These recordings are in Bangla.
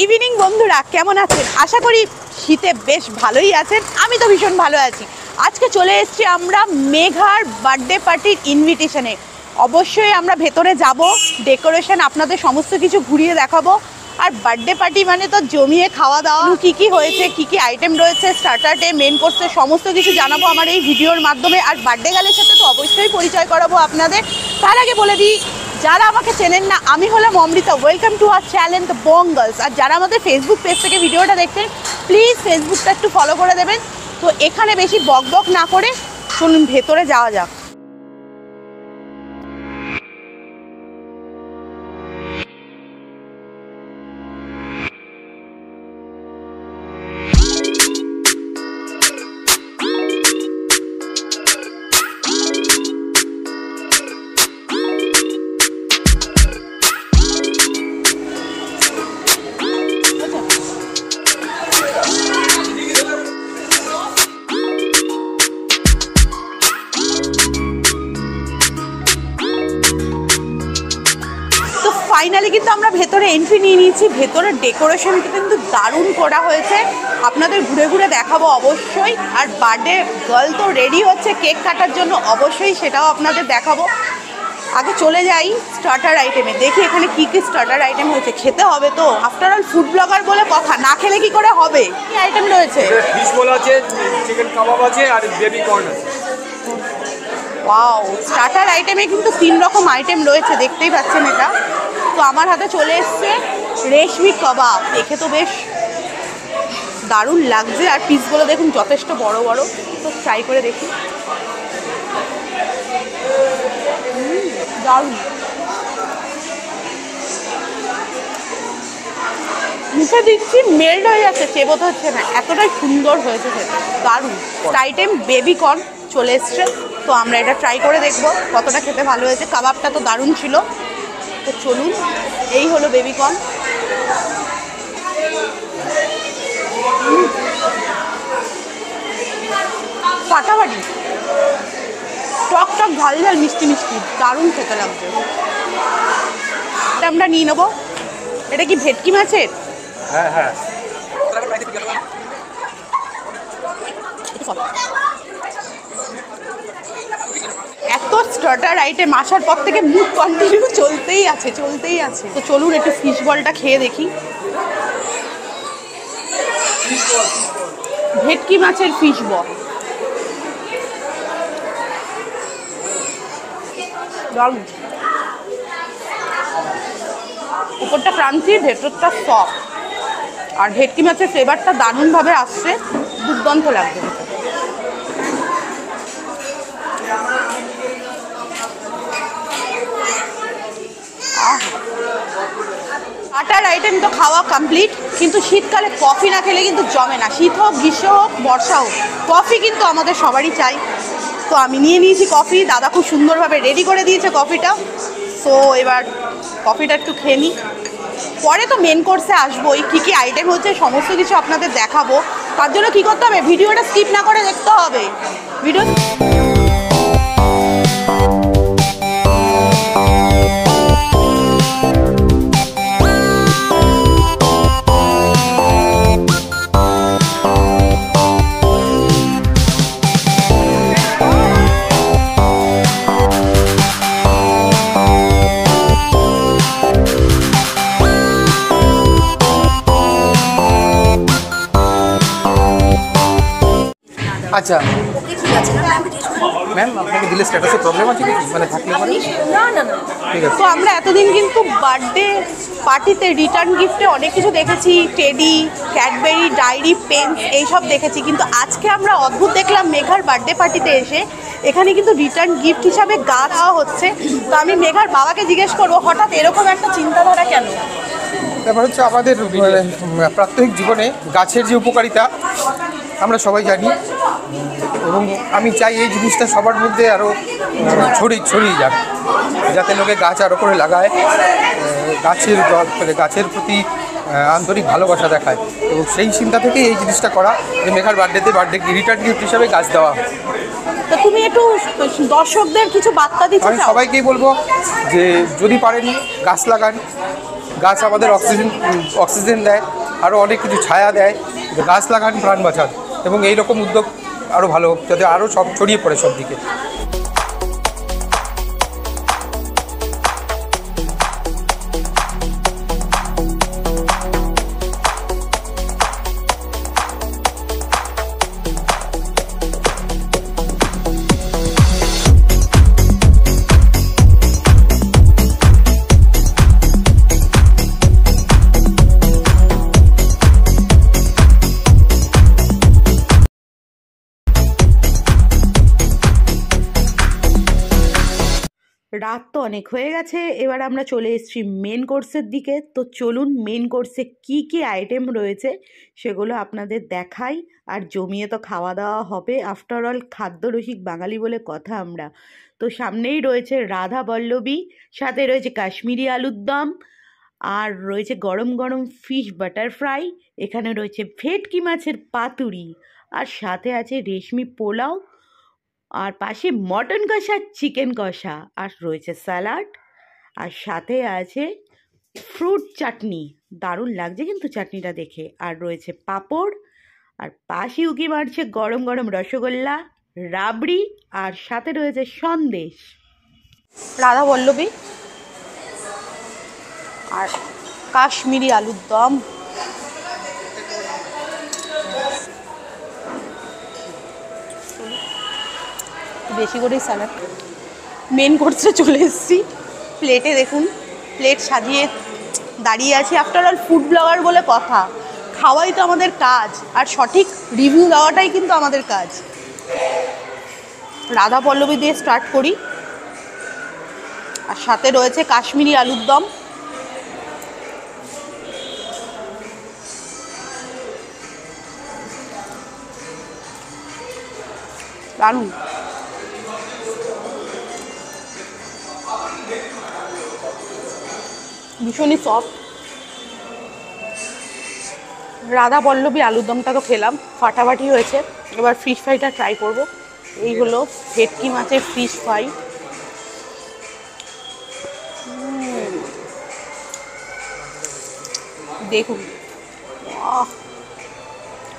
ইভিনিং বন্ধুরা, কেমন আছেন? আশা করি শীতে বেশ ভালোই আছেন। আমি তো ভীষণ ভালো আছি। আজকে চলে এসেছি আমরা মেঘার বার্থডে পার্টির ইনভিটেশনে। অবশ্যই আমরা ভেতরে যাব, ডেকোরেশন আপনাদের সমস্ত কিছু ঘুরিয়ে দেখাবো। আর বার্থডে পার্টি মানে তো জমিয়ে খাওয়া দাওয়া, কী কী হয়েছে, কী কী আইটেম রয়েছে, স্টার্টারে মেন কোর্সে সমস্ত কিছু জানাবো আমার এই ভিডিওর মাধ্যমে। আর বার্থডে গার্লের সাথে তো অবশ্যই পরিচয় করাবো আপনাদের। তার আগে বলে দিই, যারা আমাকে চেনেন না, আমি হলাম Amrita. Welcome to our channel the Bong girls. আর যারা আমাদের ফেসবুক পেজ থেকে ভিডিওটা দেখছেন, প্লিজ ফেসবুকটা একটু ফলো করে দেবেন। তো এখানে বেশি বক বক না করে চলুন ভেতরে যাওয়া যাক। ফাইনালি কিন্তু আমরা ভেতরে এন্ট্রি নিয়ে নিয়েছি। ভেতরের ডেকোরেশনটা কিন্তু দারুণ করা হয়েছে, আপনাদের ঘুরে ঘুরে দেখাবো অবশ্যই। আর বার্থডে গার্ল তো রেডি হচ্ছে কেক কাটার জন্য, অবশ্যই সেটাও আপনাদের দেখাবো। আগে চলে যাই স্টার্টার আইটেমে, দেখি এখানে কী কী স্টার্টার আইটেম হয়েছে। খেতে হবে তো, আফটার অল ফুড ব্লগার বলে কথা, না খেলে কি করে হবে। কি আইটেম রয়েছে? ফিশ বল আছে, চিকেন কাবাব আছে আর বেবি কর্ন আছে। ওয়াও, স্টার্টার আইটেমে কিন্তু 3 রকম আইটেম রয়েছে, দেখতেই পাচ্ছেন এটা। তো আমার হাতে চলে এসছে রেশমি কাবাব, দেখে তো বেশ দারুণ লাগছে। আর পিসগুলো দেখুন যথেষ্ট বড় বড়, তো ট্রাই করে দেখি। দারুণ, মুখে দিচ্ছি মেল্ট হয়ে যাচ্ছে, চেবোতে হচ্ছে না, এতটাই সুন্দর হয়েছে খেতে, দারুণ। আইটেম বেবি কর্ন চলে এসছে, তো আমরা এটা ট্রাই করে দেখবো কতটা খেতে ভালো হয়েছে। কাবাবটা তো দারুণ ছিল। তো চলুন, এই হলো বেবি কর্ন। ফাটাফাটি, টক টক ঝাল ঝাল মিষ্টি মিষ্টি, দারুণ খেতে লাগছে। এটা আমরা নিয়ে নেবো। এটা কি ভেটকি মাছের? হ্যাঁ হ্যাঁ। এত স্টার্টার আইটেম আসার পর থেকে মুখ কন্টিনিউ চলতেই আছে চলতেই আছে। তো চলুন একটু ফিশ বলটা খেয়ে দেখি। ভেটকি মাছের ফিশ বল, উপরটা ক্রাঞ্চি, ভেতরটা সফট। আর ভেটকি মাছের ফ্লেভারটা দারুণভাবে আসছে, দুর্দান্ত লাগবে। আটার আইটেম তো খাওয়া কমপ্লিট, কিন্তু শীতকালে কফি না খেলে কিন্তু জমে না। শীত হোক, গ্রীষ্ম হোক, বর্ষা হোক, কফি কিন্তু আমাদের সবারই চাই। তো আমি নিয়ে নিয়েছি কফি, দাদা খুব সুন্দরভাবে রেডি করে দিয়েছে কফিটা। সো এবার কফিটা একটু খেয়ে নিই, পরে তো মেন কোর্সে আসবোই। কী কী আইটেম হচ্ছে সমস্ত কিছু আপনাদের দেখাবো। তার জন্য কী করতে হবে, ভিডিওটা স্কিপ না করে দেখতে হবে। ভিডিও আচ্ছা ম্যাম, আপনাকে দিলে স্ট্যাটাসে প্রবলেম আছে কি, মানে থাকলে পরে? না না না, ঠিক আছে। তো আমরা এতদিন কিন্তু বার্থডে পার্টিতে রিটার্ন গিফটে অনেক কিছু দেখেছি, টেডি, ক্যাডবেরি, ডায়েরি, পেন, এইসব দেখেছি। কিন্তু আজকে আমরা অদ্ভুত দেখলাম মেঘার বার্থডে পার্টিতে এসে, এখানে কিন্তু রিটার্ন গিফট হিসাবে গাছ দেওয়া হচ্ছে। তো আমি মেঘার বাবাকে জিজ্ঞেস করবো, হঠাৎ এরকম একটা চিন্তাধারা কেন? ব্যাপার হচ্ছে, আমাদের প্রাত্যহিক জীবনে গাছের যে উপকারিতা আমরা সবাই জানি, এবং আমি চাই এই জিনিসটা সবার মধ্যে আরও ছড়িয়ে যাক, যাতে লোকে গাছ আরও করে লাগায়, গাছের প্রতি আন্তরিক ভালোবাসা দেখায়। তো সেই চিন্তা থেকেই এই জিনিসটা করা, যে মেঘার বার্থডেতে রিটার্ন গিফট হিসাবে গাছ দেওয়া। তো তুমি একটু দর্শকদের কিছু বার্তা দিতে চাও? আমি সবাইকেই বলবো যে যদি পারেন গাছ লাগান, গাছ আমাদের অক্সিজেন দেয়, আরও অনেক কিছু ছায়া দেয়। গাছ লাগান প্রাণ বাঁচান, এবং এই রকম উদ্যোগ আরও ভালো হোক, যাতে আরও সব ছড়িয়ে পড়ে সব দিকে। রাত তো অনেক হয়ে গেছে, এবার আমরা চলে এসেছি মেন কোর্সের দিকে। তো চলুন মেন কোর্সে কি কি আইটেম রয়েছে সেগুলো আপনাদের দেখাই। আর জমিয়ে তো খাওয়া দাওয়া হবে, আফটার অল খাদ্যরসিক বাঙালি বলে কথা আমরা। তো সামনেই রয়েছে রাধা বল্লভী, সাথে রয়েছে কাশ্মীরি আলুর দম, আর রয়েছে গরম গরম ফিশ বাটার ফ্রাই, এখানে রয়েছে ভেটকি মাছের পাতুরি, আর সাথে আছে রেশমি পোলাও, আর পাশে মটন কষা, চিকেন কষা, আর রয়েছে স্যালাড, আর সাথে আছে ফ্রুট চাটনি। দারুণ লাগছে কিন্তু চাটনিটা দেখে। আর রয়েছে পাঁপড়, আর পাশে উকি মারছে গরম গরম রসগোল্লা, রাবড়ি, আর সাথে রয়েছে সন্দেশ। রাধা বল্লভী আর কাশ্মীরি আলুর দম, বেশি করেই স্যালাড। মেন কোর্সে চলে এসেছি, প্লেটে দেখুন, প্লেট সাজিয়ে দাঁড়িয়ে আছি। আফটার অল ফুড ব্লগার বলে কথা, খাওয়াই তো আমাদের কাজ, আর সঠিক রিভিউ দেওয়াটাই কিন্তু আমাদের কাজ। রাধা পল্লবী দিয়ে স্টার্ট করি, আর সাথে রয়েছে কাশ্মীরি আলুর দম। দারুণ। ভীষণই সফট। রাধা পল্লবী আলুর দমটা তো খেলাম, ফাটাফাটি হয়েছে। এবার ফিশ ফ্রাইটা ট্রাই করব। এই হলো ভেটকি মাছের ফিশ ফ্রাই। দেখুন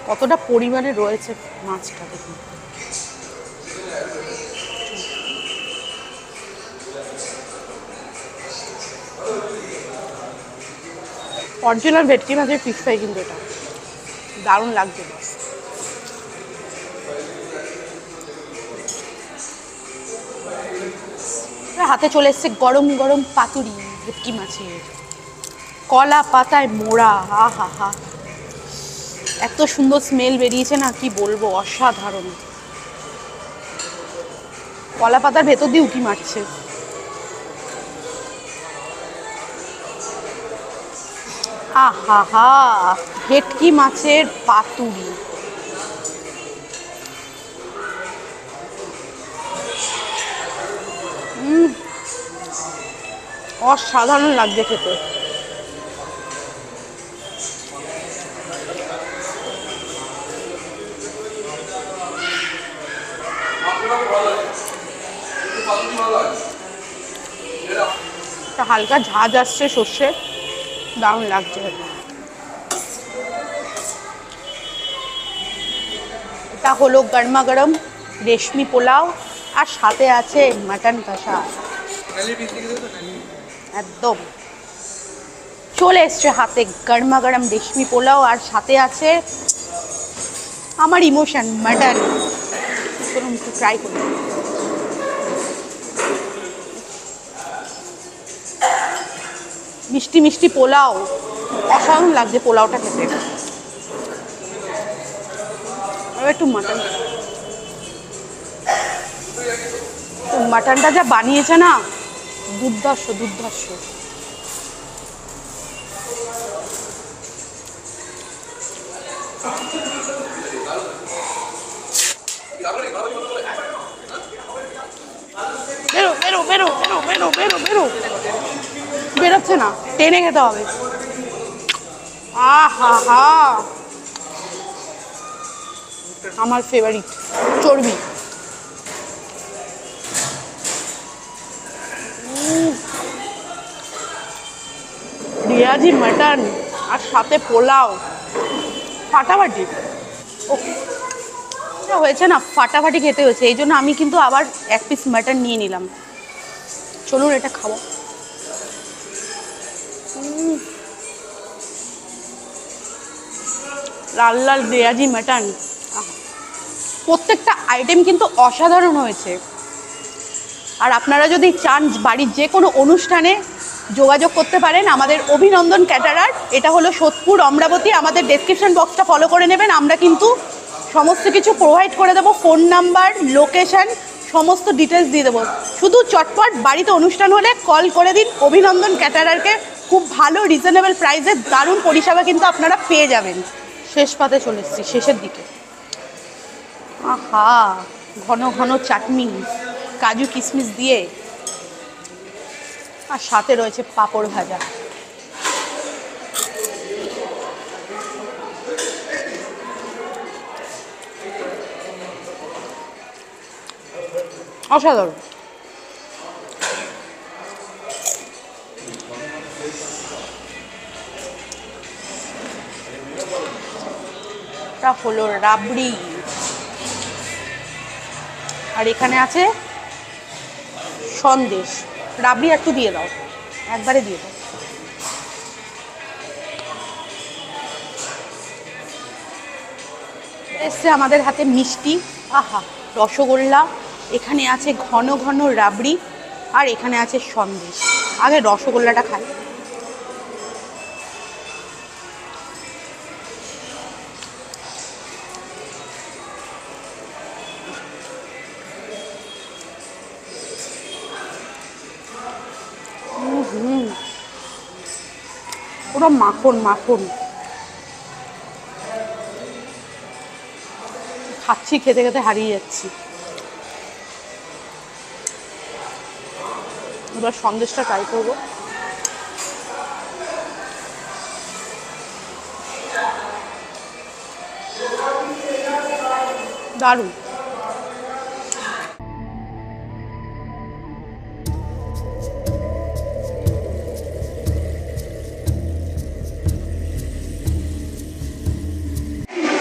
কতটা পরিমাণে রয়েছে মাছটা, দেখুন। অরিজিনাল ভেটকি মাছের ফিশ ফ্রাই কিন্তু এটা দারুণ লাগছে। হাতে চলে এসছে গরম গরম পাতুরি ভেটকি মাছের, কলা পাতায় মোড়া। হা হা হা, এত সুন্দর স্মেল বেরিয়েছে না, কি বলবো, অসাধারণ। কলা পাতার ভেতর দিয়ে উঁকি মারছে। আহা হা, ভেটকি মাছের পাতুরি। অসাধারণ লাগছে খেতে। হালকা ঝাঁজ আসছে সর্ষে, দারুণ লাগছে। এটা হলো গরমা গরম রেশমি পোলাও, আর সাথে আছে মাটন কষা। একদম চলে এসছে হাতে গরমা গরম রেশমি পোলাও, আর সাথে আছে আমার ইমোশন মাটন। চলুন একটু ট্রাই করি। মিষ্টি মিষ্টি পোলাও, অসাধারণ লাগছে পোলাওটা খেতে। একটু মাটন, মাটনটা যা বানিয়েছে না, দুর্ধর্ষ দুর্ধর্ষ। বেরো বেরো বেরো বেরো বেরো বেরো বেরো, বেরোচ্ছে না, টেনে খেতে হবে। আহা হা, আমার ফেভারিট চর্বি। পেঁয়াজি মাটন আর সাথে পোলাও ফাটাফাটি। ও হয়েছে না, ফাটাফাটি খেতে হয়েছে, এই জন্য আমি কিন্তু আবার 1 পিস মাটন নিয়ে নিলাম। চলুন এটা খাবো। লাল লাল পেঁয়াজি মাটন, প্রত্যেকটা আইটেম কিন্তু অসাধারণ হয়েছে। আর আপনারা যদি চান বাড়ির যে কোনো অনুষ্ঠানে যোগাযোগ করতে পারেন আমাদের অভিনন্দন ক্যাটারার। এটা হলো সোদপুর অমরাবতী। আমাদের ডেসক্রিপশন বক্সটা ফলো করে নেবেন, আমরা কিন্তু সমস্ত কিছু প্রোভাইড করে দেবো, ফোন নাম্বার, লোকেশান, সমস্ত ডিটেলস দিয়ে দেবো। শুধু চটপট বাড়িতে অনুষ্ঠান হলে কল করে দিন অভিনন্দন ক্যাটারারকে, খুব ভালো রিজনেবল প্রাইসে দারুণ পরিষেবা কিন্তু আপনারা পেয়ে যাবেন। শেষ পাতে চলে এসেছি, শেষের দিকে। আহা, ঘন ঘন চাটনি, কাজু কিশমিশ দিয়ে, আর সাথে রয়েছে পাঁপড় ভাজা। অসাধারণ। এটা হলো রাবড়ি, আর এখানে আছে সন্দেশ। রাবড়ি একটু দিয়ে দাও, একবারে দিয়ে দাও। এসছে আমাদের হাতে মিষ্টি, আহা, রসগোল্লা, এখানে আছে ঘন ঘন রাবড়ি, আর এখানে আছে সন্দেশ। আগে রসগোল্লাটা খাই। পুরো মাখন মাখন, খাচ্ছি খেতে খেতে হারিয়ে যাচ্ছি। এবার সন্দেশটা ট্রাই করবো। দারুণ।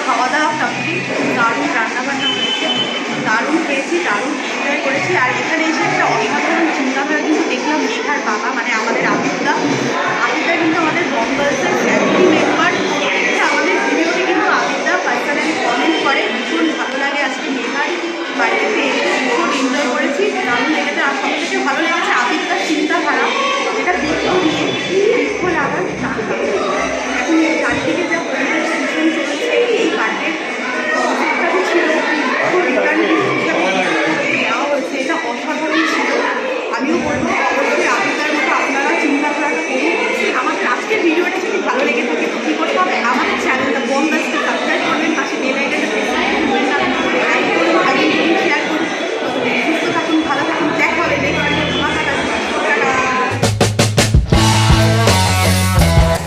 খাওয়া দাওয়া কমপ্লিট, দারুণ রান্নাবান্না হয়েছে, দারুণ খেয়েছি, দারুণ এনজয় করেছি। আর এখানে এসে একটা অসাধারণ চিন্তাধারা কিন্তু দেখলাম মেঘার বাবা, মানে আমাদের আবিদা কিন্তু আমাদের বঙ্গালসের ফ্যামিলি মেম্বার। আমাদের ভিডিওটি কিন্তু আবিদা পার্সোনালি কমেন্ট করে, ভীষণ ভালো লাগে। আজকে মেঘার বাড়িতে এসে ভীষণ এনজয় করেছি, দারুণ লেগেছে। আর সব থেকে ভালো লেগেছে আবিদার চিন্তাধারা, যেটা দেখতে নিয়ে দীর্ঘ লাগার টাকা। এখন চারদিকে যা পরিবেশ দূষণ চলছে, এই বার্থডে কনসেপ্টটা ছিল রিটার্ন দেওয়া হয়েছে, এটা অসাধারণ ছিল। আমিও বলবো অবশ্যই আবিদার মতো আপনারা চিন্তাধারাটা করুন। আমাদের আজকের ভিডিওটা যদি ভালো লেগে থাকে তো কী করতে হবে, আমাদের চ্যানেলটা বঙ্গালসকে সাবস্ক্রাইব করবেন, পাশে বেল আইকনটা প্রেস করবেন, লাইক করুন, কমেন্ট করুন, শেয়ার করুন। সুস্থ থাকুন, ভালো থাকুন, দেখা হবে নেক্সট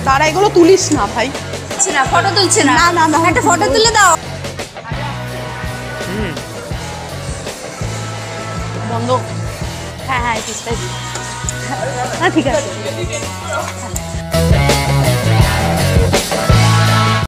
তারা। এগুলো তুলিস না ভাই, না ফটো তুলছে না, না না না, একটা ফটো তুলে দাও। বন্ধ। হ্যাঁ হ্যাঁ, এই পিসটাই দিই। হ্যাঁ ঠিক আছে।